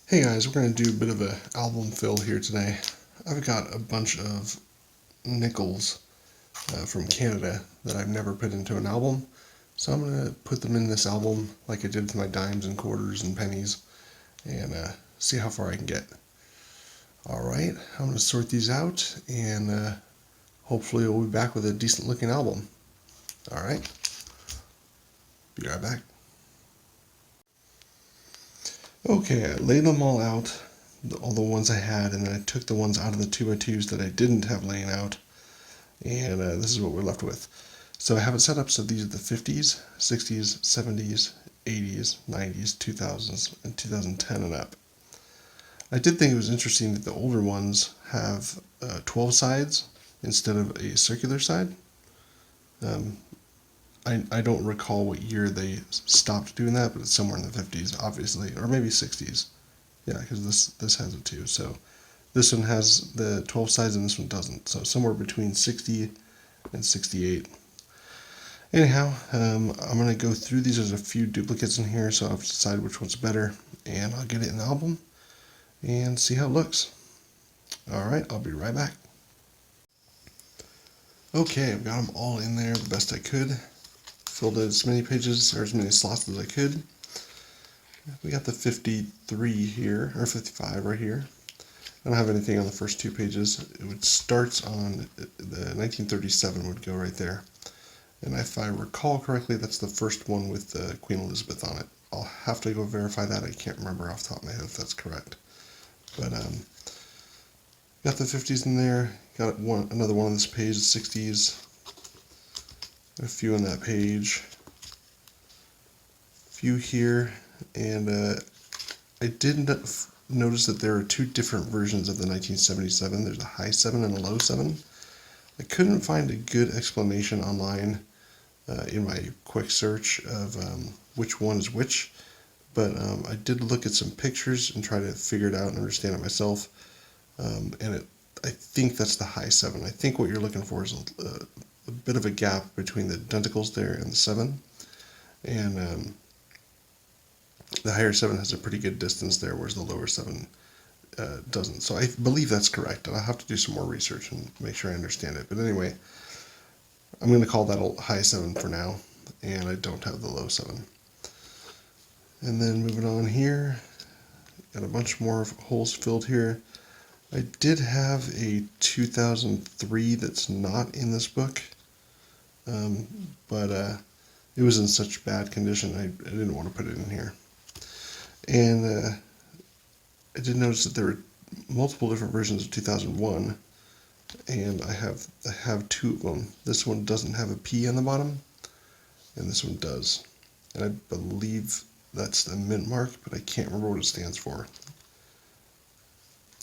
Hey guys, we're going to do a bit of an album fill here today. I've got a bunch of nickels from Canada that I've never put into an album, so I'm going to put them in this album like I did with my dimes and quarters and pennies and see how far I can get. Alright, I'm going to sort these out and hopefully we'll be back with a decent looking album. Alright, be right back. Okay, I laid them all out, all the ones I had, and then I took the ones out of the 2x2s that I didn't have laying out, and this is what we're left with. So I have it set up so these are the 50s, 60s, 70s, 80s, 90s, 2000s, and 2010 and up. I did think it was interesting that the older ones have 12 sides instead of a circular side. I don't recall what year they stopped doing that, but it's somewhere in the 50s, obviously, or maybe 60s. Yeah, because this has it too. So this one has the 12 sides and this one doesn't. So somewhere between 60 and 68. Anyhow, I'm going to go through these. There's a few duplicates in here, so I'll have to decide which one's better, and I'll get it in the album and see how it looks. Alright, I'll be right back. Okay, I've got them all in there the best I could. Filled as many pages or as many slots as I could. We got the 53 here, or 55 right here. I don't have anything on the first two pages. It starts on the 1937 would go right there. And if I recall correctly, that's the first one with Queen Elizabeth on it. I'll have to go verify that. I can't remember off the top of my head if that's correct. But got the 50s in there. Got another one on this page, the 60s. A few on that page. A few here. And I did notice that there are two different versions of the 1977. There's a high 7 and a low 7. I couldn't find a good explanation online in my quick search of which one is which, but I did look at some pictures and try to figure it out and understand it myself, and I think that's the high 7. I think what you're looking for is a bit of a gap between the denticles there and the 7, and the higher 7 has a pretty good distance there, whereas the lower 7 doesn't. So I believe that's correct, and I'll have to do some more research and make sure I understand it. But anyway, I'm going to call that a high 7 for now, and I don't have the low 7. And then moving on here, got a bunch more holes filled here. I did have a 2003 that's not in this book, but it was in such bad condition I didn't want to put it in here. And I did notice that there were multiple different versions of 2001, and I have two of them. This one doesn't have a P on the bottom, and this one does. And I believe that's the mint mark, but I can't remember what it stands for.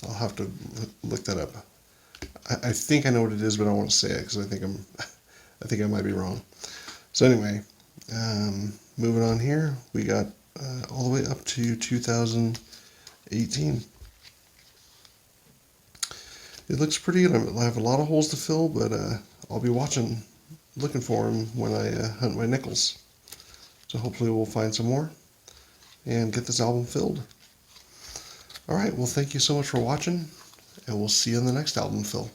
I'll have to look that up. I think I know what it is, but I don't want to say it because I think I might be wrong. So anyway, moving on here, we got all the way up to 2018. It looks pretty good. I have a lot of holes to fill, but I'll be looking for them when I hunt my nickels. So hopefully we'll find some more and get this album filled. Alright, well thank you so much for watching, and we'll see you in the next album fill.